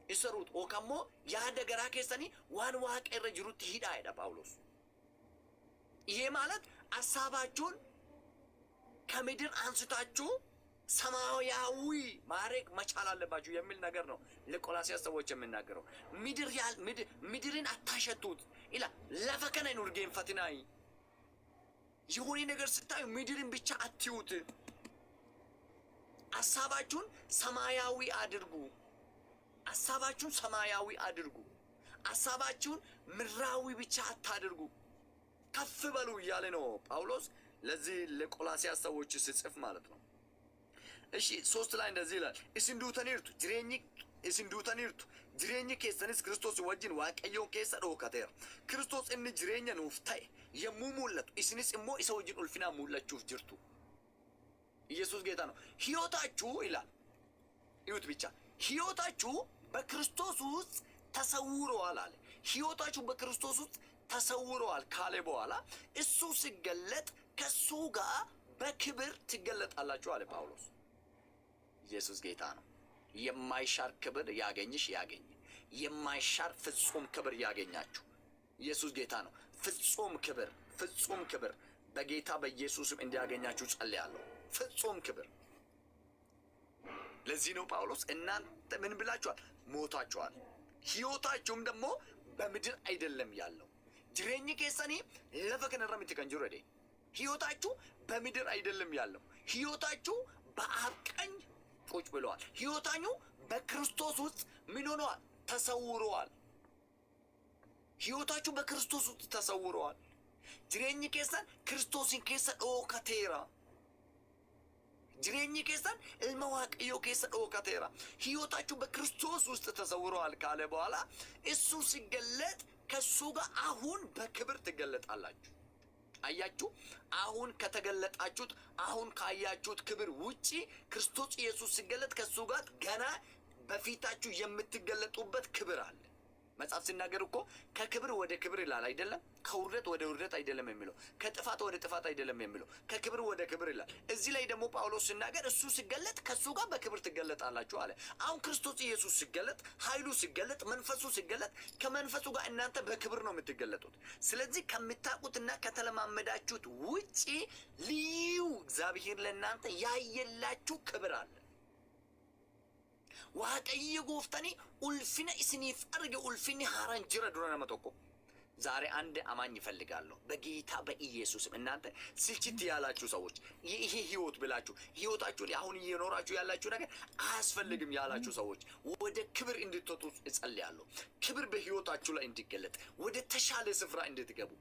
ይሰሩት ኦካሞ ያደ ገራ ኬሰኒ ዋን ዋቀ ረ ጅሩት ሂዳ አይዳ ጳውሎስ። ይሄ ማለት ሐሳባችሁን ከምድር አንስታችሁ ሰማያዊ ማድረግ መቻል አለባችሁ የሚል ነገር ነው ለቆላስይስ ሰዎች የሚናገረው። ምድርን አታሸቱት ይላል። ለፈከነ ኑርጌን ፈትናይ የሆነ ነገር ስታዩ ምድርን ብቻ አትዩት። ሐሳባችሁን ሰማያዊ አድርጉ። ሐሳባችሁን ሰማያዊ አድርጉ። ሐሳባችሁን ምድራዊ ብቻ አታድርጉ። ከፍ በሉ እያለ ነው ጳውሎስ ለዚህ ለቆላስይስ ሰዎች ሲጽፍ ማለት ነው። እሺ 3 ላይ እንደዚህ ይላል። እስን ዱተኒርቱ ጅሬኝ ኬሰንስ ክርስቶስ ወጅን ዋቀዮን ኬሰ ዶከቴር ክርስቶስ እን ጅሬኛ ኑፍ ታዬ የሙሙለቱ እስንስ እሞ ኢሰ ወጅን ኡልፊና ሙላችሁፍ ጅርቱ። ኢየሱስ ጌታ ነው። ሕይወታችሁ ይላል ይሁት ብቻ ሕይወታችሁ በክርስቶስ ውስጥ ተሰውሯል አለ። ሕይወታችሁ በክርስቶስ ውስጥ ተሰውሯል ካለ በኋላ እሱ ሲገለጥ ከሱ ጋር በክብር ትገለጣላችሁ አለ ጳውሎስ። ኢየሱስ ጌታ ነው። የማይሻር ክብር ያገኝሽ ያገኝ፣ የማይሻር ፍጹም ክብር ያገኛችሁ። ኢየሱስ ጌታ ነው። ፍጹም ክብር በጌታ በኢየሱስም እንዲያገኛችሁ ጸልያለሁ። ፍጹም ክብር። ለዚህ ነው ጳውሎስ እናንተ ምን ብላችኋል? ሞታችኋል። ሕይወታችሁም ደግሞ በምድር አይደለም ያለው። ጅሬኝ ኬሰኒ ለፈከነራ ምትከንጅሩ ወደ ሕይወታችሁ በምድር አይደለም ያለው። ሕይወታችሁ በአብ ቀኝ ቁጭ ብለዋል። ሕይወታችሁ በክርስቶስ ውስጥ ምን ሆነዋል? ተሰውረዋል። ሕይወታችሁ በክርስቶስ ውስጥ ተሰውረዋል። ጅሬኝ ኬሰን ክርስቶስን ኬሰ ዶከቴራ ጅሬኝ ኬሰን ኢልመ ዋቀዮ ኬሰ ዶከቴራ ሕይወታችሁ በክርስቶስ ውስጥ ተሰውረዋል ካለ በኋላ እሱ ሲገለጥ ከሱ ጋር አሁን በክብር ትገለጣላችሁ። አያችሁ፣ አሁን ከተገለጣችሁት አሁን ካያችሁት ክብር ውጪ ክርስቶስ ኢየሱስ ሲገለጥ ከሱ ጋር ገና በፊታችሁ የምትገለጡበት ክብር አለ። መጽሐፍ ሲናገር እኮ ከክብር ወደ ክብር ይላል አይደለም? ከውርደት ወደ ውርደት አይደለም የሚለው፣ ከጥፋት ወደ ጥፋት አይደለም የሚለው፣ ከክብር ወደ ክብር ይላል። እዚህ ላይ ደግሞ ጳውሎስ ሲናገር እሱ ሲገለጥ ከሱ ጋር በክብር ትገለጣላችሁ አለ። አሁን ክርስቶስ ኢየሱስ ሲገለጥ፣ ኃይሉ ሲገለጥ፣ መንፈሱ ሲገለጥ ከመንፈሱ ጋር እናንተ በክብር ነው የምትገለጡት። ስለዚህ ከምታውቁትና ከተለማመዳችሁት ውጪ ልዩ እግዚአብሔር ለእናንተ ያየላችሁ ክብር አለ። ዋቀየ ጎፍተኒ ኡልፊነ እስኒፍ አርገ ኡልፊኒ ሃራን ጅረ ዱረና መጠቆ ዛሬ አንድ አማኝ ይፈልጋለሁ በጌታ በኢየሱስም። እናንተ ስልችት ያላችሁ ሰዎች ይሄ ህይወት ብላችሁ ህይወታችሁ አሁን እየኖራችሁ ያላችሁ ነገር አያስፈልግም ያላችሁ ሰዎች ወደ ክብር እንድትወጡ እጸልያለሁ። ክብር በህይወታችሁ ላይ እንዲገለጥ፣ ወደ ተሻለ ስፍራ እንድትገቡ፣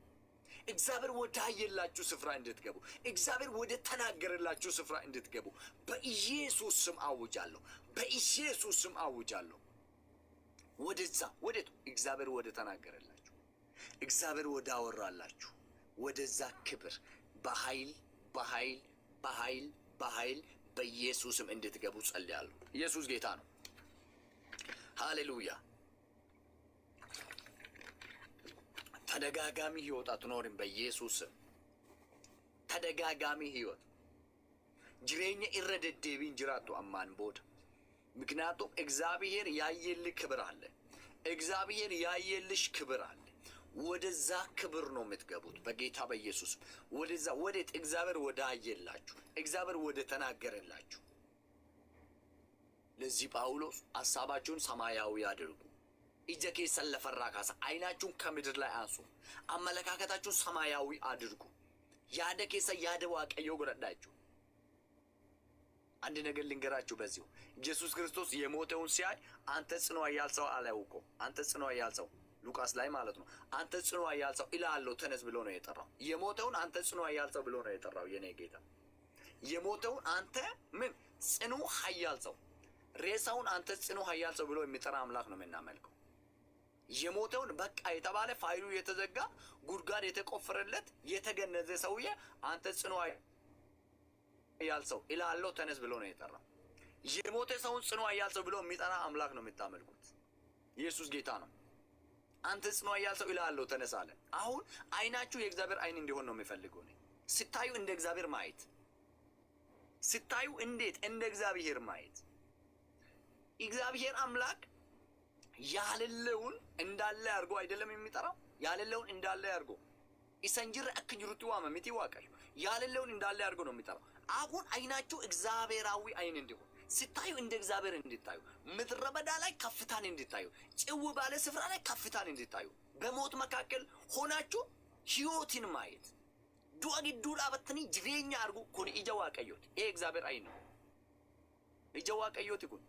እግዚአብሔር ወደ አየላችሁ ስፍራ እንድትገቡ፣ እግዚአብሔር ወደ ተናገረላችሁ ስፍራ እንድትገቡ በኢየሱስ ስም አውጃለሁ። በኢየሱስ ስም አውጃለሁ። ወደዛ ወዴት? እግዚአብሔር ወደ ተናገረላችሁ፣ እግዚአብሔር ወደ አወራላችሁ ወደዛ ክብር በኃይል በኃይል በኃይል በኃይል በኢየሱስም እንድትገቡ ጸልያለሁ። ኢየሱስ ጌታ ነው። ሃሌሉያ። ተደጋጋሚ ህይወት አትኖርም በኢየሱስም። ተደጋጋሚ ህይወት ጅሬኛ ኢረደደቢን ጅራቱ አማን ቦድ። ምክንያቱም እግዚአብሔር ያየልህ ክብር አለ። እግዚአብሔር ያየልሽ ክብር አለ። ወደዛ ክብር ነው የምትገቡት በጌታ በኢየሱስ። ወደዛ ወዴት? እግዚአብሔር ወደ አየላችሁ፣ እግዚአብሔር ወደ ተናገረላችሁ። ለዚህ ጳውሎስ ሐሳባችሁን ሰማያዊ አድርጉ። ኢጀ ኬሰን ለፈራ ካሳ አይናችሁን ከምድር ላይ አንሱ። አመለካከታችሁን ሰማያዊ አድርጉ። ያደ ኬሰ ያደ ዋቀዮ ጎረዳችሁ። አንድ ነገር ልንገራችሁ በዚሁ ኢየሱስ ክርስቶስ የሞተውን ሲያይ አንተ ጽኑ ኃያል ሰው አላውቀው፣ አንተ ጽኑ ኃያል ሰው ሉቃስ ላይ ማለት ነው። አንተ ጽኑ ኃያል ሰው እላለሁ ተነስ ብሎ ነው የጠራው። የሞተውን አንተ ጽኑ ኃያል ሰው ብሎ ነው የጠራው። የኔ ጌታ የሞተውን አንተ ምን ጽኑ ኃያል ሰው፣ ሬሳውን አንተ ጽኑ ኃያል ሰው ብሎ የሚጠራ አምላክ ነው የምናመልከው። የሞተውን በቃ የተባለ ፋይሉ የተዘጋ ጉድጓድ የተቆፈረለት የተገነዘ ሰውዬ አንተ ጽኑ ኃያል ሰው እላለሁ ተነስ ብሎ ነው የጠራው። የሞተ ሰውን ጽኑ ኃያል ሰው ብሎ የሚጠራ አምላክ ነው የምታመልኩት። ኢየሱስ ጌታ ነው። አንተ ጽኑ ኃያል ሰው እላለሁ ተነሳ አለ። አሁን አይናችሁ የእግዚአብሔር አይን እንዲሆን ነው የሚፈልገው። ስታዩ እንደ እግዚአብሔር ማየት፣ ስታዩ እንዴት እንደ እግዚአብሔር ማየት። እግዚአብሔር አምላክ ያለለውን እንዳለ አድርጎ አይደለም የሚጠራው፣ ያለለውን እንዳለ አድርጎ ኢሰንጅር አክጅሩት ዋመምቲ ዋቀሽ ያለለውን እንዳለ አድርጎ ነው የሚጠራው። አሁን አይናችሁ እግዚአብሔራዊ አይን እንዲሆን፣ ስታዩ እንደ እግዚአብሔር እንድታዩ፣ ምድረ በዳ ላይ ከፍታን እንድታዩ፣ ጭው ባለ ስፍራ ላይ ከፍታን እንድታዩ፣ በሞት መካከል ሆናችሁ ሕይወትን ማየት ዱአ ጊዱ ዳበትኒ ጅሬኛ አድርጎ ኩን ኢጀ ዋቀዮት። ይሄ እግዚአብሔር አይን ነው። ኢጀ ዋቀዮት ይኩን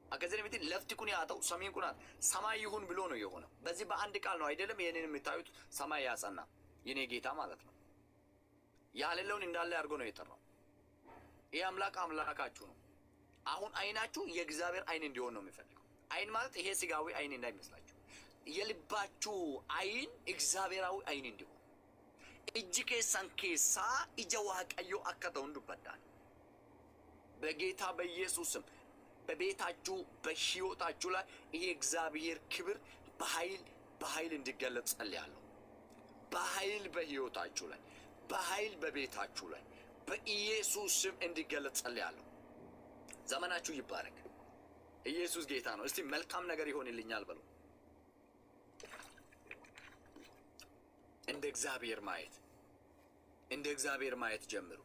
አከዘነ ቤት ለፍት ኩን ያጣው ሰሜን ኩናት ሰማይ ይሁን ብሎ ነው የሆነው። በዚህ በአንድ ቃል ነው አይደለም ይሄንን የምታዩት። ሰማይ ያጸና የኔ ጌታ ማለት ነው። ያለለውን እንዳለ አድርጎ ነው የጠራው። ይሄ አምላክ አምላካችሁ ነው። አሁን አይናችሁ የእግዚአብሔር አይን እንዲሆን ነው የሚፈልገው። አይን ማለት ይሄ ስጋዊ አይን እንዳይመስላችሁ። የልባችሁ አይን እግዚአብሔራዊ አይን እንዲሆን እጅ ከሰን ከሳ ኢጀ ዋቀዮ አከተውን ዱበዳል። በጌታ በኢየሱስም በቤታችሁ በሕይወታችሁ ላይ ይሄ እግዚአብሔር ክብር በኃይል እንዲገለጽ ጸልያለሁ። በኃይል በሕይወታችሁ ላይ፣ በኃይል በቤታችሁ ላይ በኢየሱስ ስም እንዲገለጽ ጸልያለሁ። ዘመናችሁ ይባረክ። ኢየሱስ ጌታ ነው። እስቲ መልካም ነገር ይሆንልኛል በሉ። እንደ እግዚአብሔር ማየት፣ እንደ እግዚአብሔር ማየት ጀምሩ።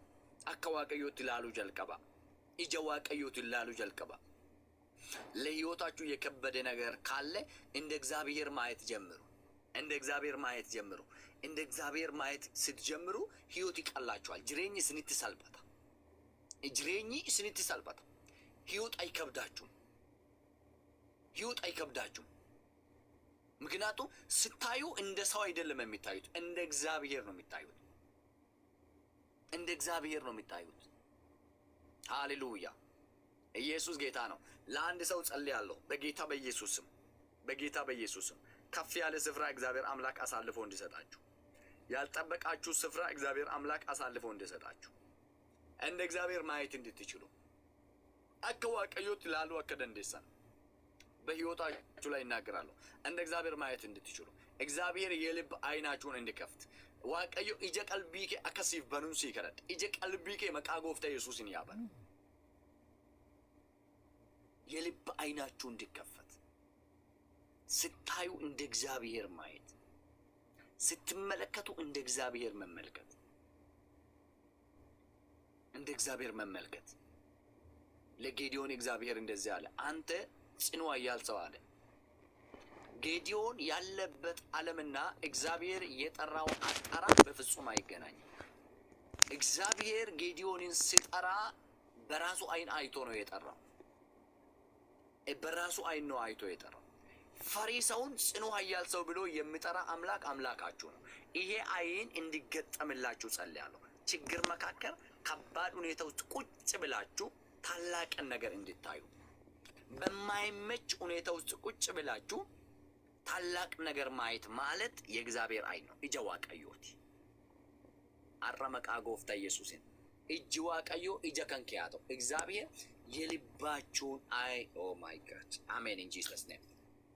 አከዋቀዮት ላሉ ጀልቀባ ኢጀ ዋቀዮት ላሉ ጀልቀባ። ለሕይወታችሁ የከበደ ነገር ካለ እንደ እግዚአብሔር ማየት ጀምሩ። እንደ እግዚአብሔር ማየት ጀምሩ። እንደ እግዚአብሔር ማየት ስትጀምሩ ሕይወት ይቀላችኋል። ጅሬኝ ስንት ሰልበታ ጅሬኝ ስንት ሰልበታ። ሕይወት አይከብዳችሁም። ሕይወት አይከብዳችሁም። ምክንያቱም ስታዩ እንደ ሰው አይደለም የሚታዩት፣ እንደ እግዚአብሔር ነው የሚታዩት። እንደ እግዚአብሔር ነው የሚታዩት። ሃሌሉያ! ኢየሱስ ጌታ ነው። ለአንድ ሰው ጸልያለሁ በጌታ በኢየሱስም፣ በጌታ በኢየሱስም ከፍ ያለ ስፍራ እግዚአብሔር አምላክ አሳልፎ እንዲሰጣችሁ፣ ያልጠበቃችሁ ስፍራ እግዚአብሔር አምላክ አሳልፎ እንዲሰጣችሁ፣ እንደ እግዚአብሔር ማየት እንድትችሉ አከዋቀዮት ላሉ አከደንደሰን በሕይወታችሁ ላይ ይናገራለሁ። እንደ እግዚአብሔር ማየት እንድትችሉ እግዚአብሔር የልብ አይናችሁን እንዲከፍት ዋቀዮ ኢጀ ቀልቢኬ አከሲፍ በኑን ሲከረድ ኢጀ ቀልቢኬ መቃጎፍታ ኢየሱስን ያበል የልብ አይናችሁ እንዲከፈት ስታዩ እንደ እግዚአብሔር ማየት፣ ስትመለከቱ እንደ እግዚአብሔር መመልከት፣ እንደ እግዚአብሔር መመልከት። ለጌዲዮን እግዚአብሔር እንደዚህ አለ፣ አንተ ጽኑ ኃያል ሰው አለ። ጌዲዮን ያለበት ዓለምና እግዚአብሔር የጠራውን አጠራር በፍጹም አይገናኝም። እግዚአብሔር ጌዲዮንን ሲጠራ በራሱ አይን አይቶ ነው የጠራው። በራሱ አይን ነው አይቶ የጠራው። ፈሪ ሰውን ጽኑ ኃያል ሰው ብሎ የሚጠራ አምላክ አምላካችሁ ነው። ይሄ አይን እንዲገጠምላችሁ ጸልያለሁ። ችግር መካከል ከባድ ሁኔታ ውስጥ ቁጭ ብላችሁ ታላቅን ነገር እንድታዩ፣ በማይመች ሁኔታ ውስጥ ቁጭ ብላችሁ ታላቅ ነገር ማየት ማለት የእግዚአብሔር አይን ነው። ኢጀ ዋቀዮት አረመቃ ጎፍታ ኢየሱስን እጅ ዋቀዮ ኢጀ ከንኪያቶ እግዚአብሔር የልባችሁን አይ ኦ ማይ ጋድ አሜን ኢን ጂሰስ ኔም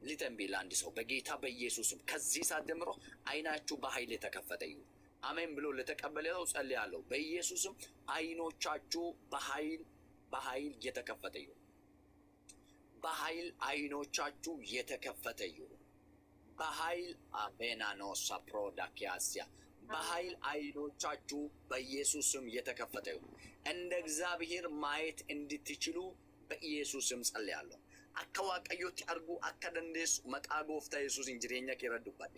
ሊተንቢል አንድ ሰው በጌታ በኢየሱስም ከዚህ ሰዓት ጀምሮ አይናችሁ በኃይል የተከፈተ ይሁን። አሜን ብሎ ለተቀበለ ሰው ጸልያለሁ። በኢየሱስም አይኖቻችሁ በኃይል የተከፈተ ይሁን። በኃይል አይኖቻችሁ የተከፈተ ይሁን። በኃይል አቤናኖሳ ፕሮዳኪያስያ በኃይል አይኖቻችሁ በኢየሱስም የተከፈተ ይሁን። እንደ እግዚአብሔር ማየት እንድትችሉ በኢየሱስም ጸልያለሁ። አከዋቀዮት አርጉ አከደንደስ መቃጎፍታ ኢየሱስ እንጅሬኛ ከረዱበት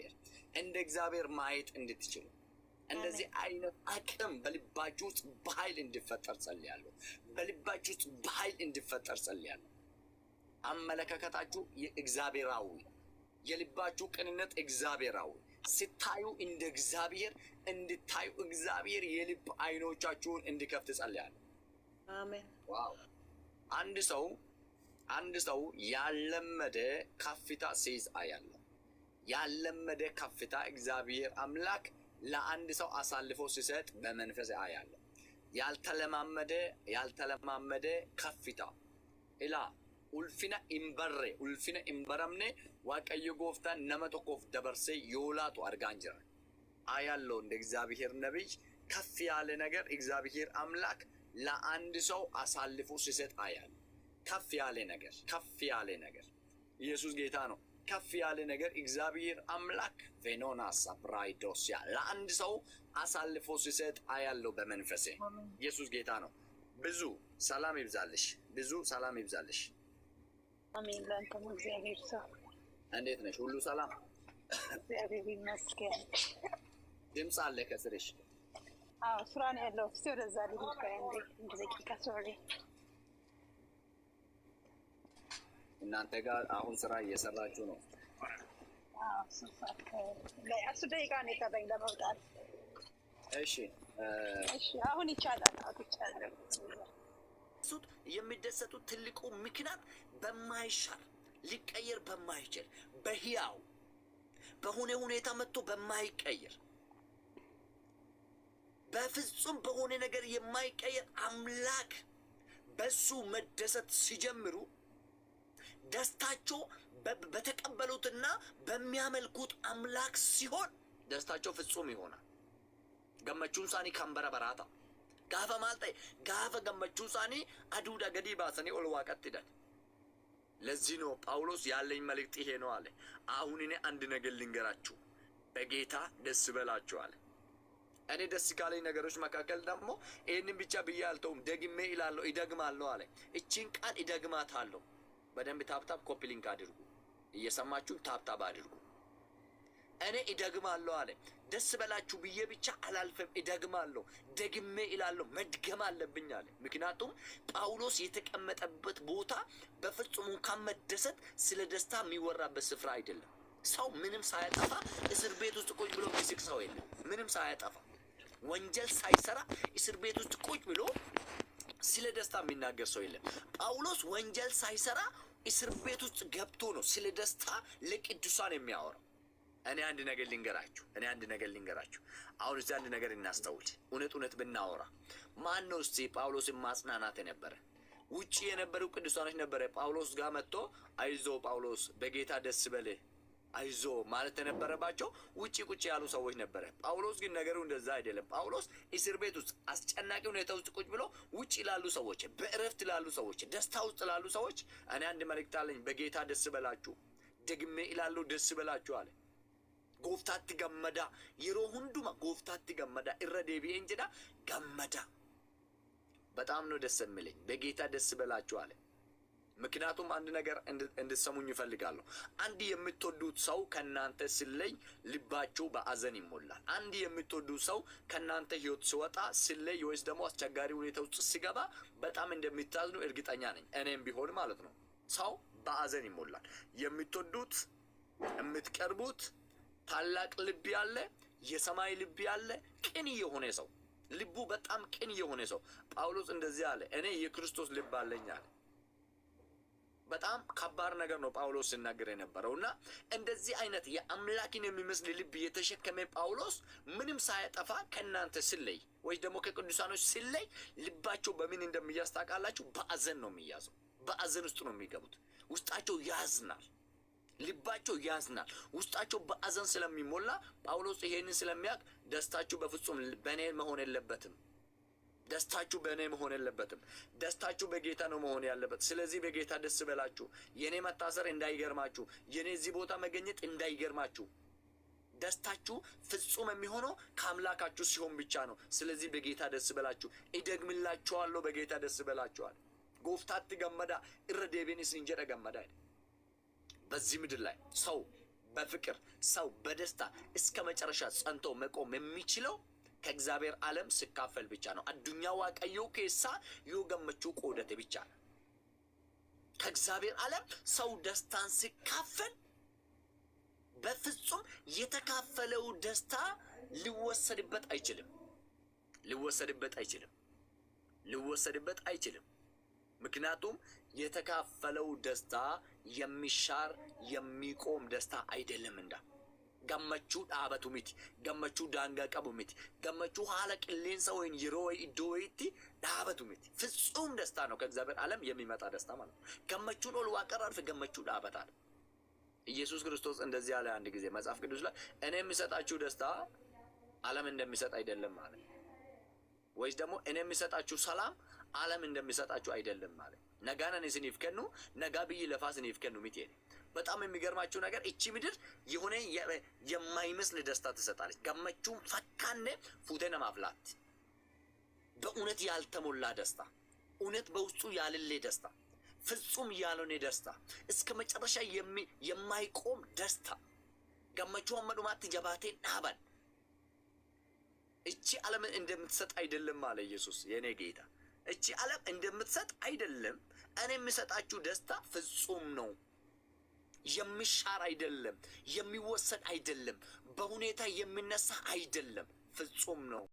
እንደ እግዚአብሔር ማየት እንድትችሉ እንደዚህ አይነት አቅም በልባችሁ ውስጥ በኃይል እንዲፈጠር ጸልያለሁ። በልባችሁ ውስጥ በኃይል እንዲፈጠር ጸልያለሁ። አመለካከታችሁ የእግዚአብሔራዊ፣ የልባችሁ ቅንነት እግዚአብሔራዊ፣ ስታዩ እንደ እግዚአብሔር እንድታዩ እግዚአብሔር የልብ አይኖቻችሁን እንዲከፍት ጸልያለሁ። አሜን። ዋው! አንድ ሰው ያለመደ ከፍታ ሲይዝ አያለሁ። ያለመደ ከፍታ እግዚአብሔር አምላክ ለአንድ ሰው አሳልፎ ሲሰጥ በመንፈስ አያለሁ። ያልተለማመደ ከፍታ ኢላ ኡልፊነ ኢምበሬ ኡልፊነ ኢምበረምኔ ዋቀዮ ጎፍታን ነመ ቶኮፍ ደበርሴ ዮላቱ አርጋን ጅራ አያለው እንደ እግዚአብሔር ነብይ ከፍ ያለ ነገር እግዚአብሔር አምላክ ለአንድ ሰው አሳልፎ ሲሰጥ አያል። ከፍ ያለ ነገር ኢየሱስ ጌታ ነው። ከፍ ያለ ነገር እግዚአብሔር አምላክ ቬኖናስ አብራይዶሲያ ለአንድ ሰው አሳልፎ ሲሰጥ አያለው በመንፈሴ። ኢየሱስ ጌታ ነው። ብዙ ሰላም ይብዛልሽ። አሜን። ላንተም እግዚአብሔር ሰው እንዴት ነሽ? ሁሉ ሰላም? እግዚአብሔር ይመስገን። ድምፅ አለ ከስርሽ? አዎ ስራ ነው ያለው። እስቲ ወደዛ ልሂድ እንደ ደቂቃ። ሶሪ እናንተ ጋር አሁን ስራ እየሰራችሁ ነው? አዎ ስፋት ላይ 10 ደቂቃ ነው የቀረኝ ለመውጣት። እሺ አሁን ይቻላል። የሚደሰቱት ትልቁ ምክንያት በማይሻር ሊቀየር በማይችል በህያው በሆነ ሁኔታ መጥቶ በማይቀየር በፍጹም በሆነ ነገር የማይቀየር አምላክ በሱ መደሰት ሲጀምሩ ደስታቸው በተቀበሉትና በሚያመልኩት አምላክ ሲሆን ደስታቸው ፍጹም ይሆናል። ገመቹን ሳኒ ካምበረ በራታ ጋፈ ማልጠ ጋፈ ገመቹ ሳኒ አዱዳ ገዲ ባሰኒ ኦልዋቀት ይላል። ለዚህ ነው ጳውሎስ ያለኝ መልእክት ይሄ ነው አለ። አሁን እኔ አንድ ነገር ልንገራችሁ፣ በጌታ ደስ በላችሁ አለ። እኔ ደስ ካለኝ ነገሮች መካከል ደግሞ ይህንን ብቻ ብዬ አልተውም፣ ደግሜ እላለሁ፣ ይደግማለሁ አለ። እቺን ቃል ይደግማታለሁ። በደንብ ታፕታፕ ኮፒ ሊንክ አድርጉ፣ እየሰማችሁ ታፕታፕ አድርጉ። እኔ ይደግማለሁ አለ። ደስ በላችሁ ብዬ ብቻ አላልፈም፣ ይደግማለሁ፣ ደግሜ እላለሁ፣ መድገም አለብኝ አለ። ምክንያቱም ጳውሎስ የተቀመጠበት ቦታ በፍጹም እንኳን መደሰት ስለ ደስታ የሚወራበት ስፍራ አይደለም። ሰው ምንም ሳያጠፋ እስር ቤት ውስጥ ቁጭ ብሎ የሚስቅ ሰው የለም። ምንም ሳያጠፋ ወንጀል ሳይሰራ እስር ቤት ውስጥ ቁጭ ብሎ ስለ ደስታ የሚናገር ሰው የለም። ጳውሎስ ወንጀል ሳይሰራ እስር ቤት ውስጥ ገብቶ ነው ስለ ደስታ ለቅዱሳን የሚያወራው። እኔ አንድ ነገር ልንገራችሁ። አሁን እዚህ አንድ ነገር እናስተውል። እውነት ብናወራ ማን ነው እስቲ ጳውሎስን ማጽናናት የነበረ? ውጪ የነበሩ ቅዱሳኖች ነበረ ጳውሎስ ጋር መጥቶ አይዞ ጳውሎስ በጌታ ደስ በልህ አይዞ ማለት የነበረባቸው ውጪ ቁጭ ያሉ ሰዎች ነበረ። ጳውሎስ ግን ነገሩ እንደዛ አይደለም። ጳውሎስ እስር ቤት ውስጥ አስጨናቂ ሁኔታ ውስጥ ቁጭ ብሎ ውጪ ላሉ ሰዎች፣ በእረፍት ላሉ ሰዎች፣ ደስታ ውስጥ ላሉ ሰዎች እኔ አንድ መልእክት አለኝ። በጌታ ደስ በላችሁ፣ ደግሜ እላለሁ ደስ በላችሁ አለ። ጎፍታቲ ገመዳ የሮ ሁንዱማ ጎፍታቲ ገመዳ እረ ዴቢኤን ጀዳ ገመዳ። በጣም ነው ደስ የሚለኝ። በጌታ ደስ በላችሁ አለ። ምክንያቱም አንድ ነገር እንድትሰሙኝ ይፈልጋለሁ። አንድ የምትወዱት ሰው ከናንተ ሲለይ ልባችሁ በአዘን ይሞላል። አንድ የምትወዱት ሰው ከናንተ ህይወት ሲወጣ ሲለይ ወይስ ደግሞ አስቸጋሪ ሁኔታ ውስጥ ሲገባ በጣም እንደሚታዝኑ እርግጠኛ ነኝ። እኔም ቢሆን ማለት ነው። ሰው በአዘን ይሞላል። የምትወዱት የምትቀርቡት ታላቅ ልብ ያለ የሰማይ ልብ ያለ ቅን የሆነ ሰው ልቡ በጣም ቅን የሆነ ሰው ጳውሎስ እንደዚህ አለ፣ እኔ የክርስቶስ ልብ አለኝ አለ። በጣም ከባድ ነገር ነው ጳውሎስ ሲናገር የነበረውና እንደዚህ አይነት የአምላክን የሚመስል ልብ የተሸከመ ጳውሎስ ምንም ሳያጠፋ ከናንተ ሲለይ ወይ ደግሞ ከቅዱሳኖች ሲለይ ልባቸው በምን እንደሚያዝ ታውቃላችሁ? በአዘን ነው የሚያዘው። በአዘን ውስጥ ነው የሚገቡት። ውስጣቸው ያዝናል፣ ልባቸው ያዝናል። ውስጣቸው በአዘን ስለሚሞላ ጳውሎስ ይሄንን ስለሚያውቅ ደስታችሁ በፍጹም በእኔ መሆን የለበትም፣ ደስታችሁ በእኔ መሆን የለበትም፣ ደስታችሁ በጌታ ነው መሆን ያለበት። ስለዚህ በጌታ ደስ በላችሁ። የኔ መታሰር እንዳይገርማችሁ፣ የኔ እዚህ ቦታ መገኘት እንዳይገርማችሁ። ደስታችሁ ፍጹም የሚሆነው ከአምላካችሁ ሲሆን ብቻ ነው። ስለዚህ በጌታ ደስ በላችሁ። ይደግምላችኋለሁ፣ በጌታ ደስ በላችኋል። ጎፍታቲ ገመዳ እረ ዴቤንስ እንጀራ ገመዳ። በዚህ ምድር ላይ ሰው በፍቅር ሰው በደስታ እስከ መጨረሻ ጸንቶ መቆም የሚችለው ከእግዚአብሔር ዓለም ሲካፈል ብቻ ነው። አዱኛ ዋቀዮ ኬሳ yoገመቹ ቆደተ ብቻ ነው። ከእግዚአብሔር ዓለም ሰው ደስታን ሲካፈል በፍጹም የተካፈለው ደስታ ሊወሰድበት አይችልም። ምክንያቱም የተካፈለው ደስታ የሚሻር የሚቆም ደስታ አይደለምና gammachuu dhaabatu miti, gammachuu daangaa qabu miti, gammachuu haala qilleensa ወይን yeroo ወይ iddoo wayitti dhaabatu miti. ፍጹም ደስታ ነው ከእግዚአብሔር ዓለም የሚመጣ ደስታ ማለት ነው። ገመቹን ኦል ዋቀራርፍ ገመቹ ዳበታል። ኢየሱስ ክርስቶስ እንደዚህ ያለ አንድ ጊዜ መጽሐፍ ቅዱስ ላይ እኔ የሚሰጣችሁ ደስታ ዓለም እንደሚሰጥ አይደለም ማለት ወይስ ደግሞ እኔ የሚሰጣችሁ ሰላም ዓለም እንደሚሰጣችሁ አይደለም ማለት ነጋነን ስኒፍ ከኑ ነጋ ብይ ለፋስን ይፍከኑ ሚት ይሄ በጣም የሚገርማችሁ ነገር እቺ ምድር የሆነ የማይመስል ደስታ ትሰጣለች። ገመቹን ፈካነ ፉቴነ ማፍላት በእውነት ያልተሞላ ደስታ፣ እውነት በውስጡ ያልለ ደስታ፣ ፍጹም ያልሆነ ደስታ፣ እስከ መጨረሻ የማይቆም ደስታ ገመቹ አመዱማት ጀባቴን ዳባን እቺ ዓለም እንደምትሰጥ አይደለም አለ ኢየሱስ የኔ ጌታ። እቺ ዓለም እንደምትሰጥ አይደለም። እኔ የምሰጣችሁ ደስታ ፍጹም ነው። የሚሻር አይደለም፣ የሚወሰድ አይደለም፣ በሁኔታ የሚነሳ አይደለም፣ ፍጹም ነው።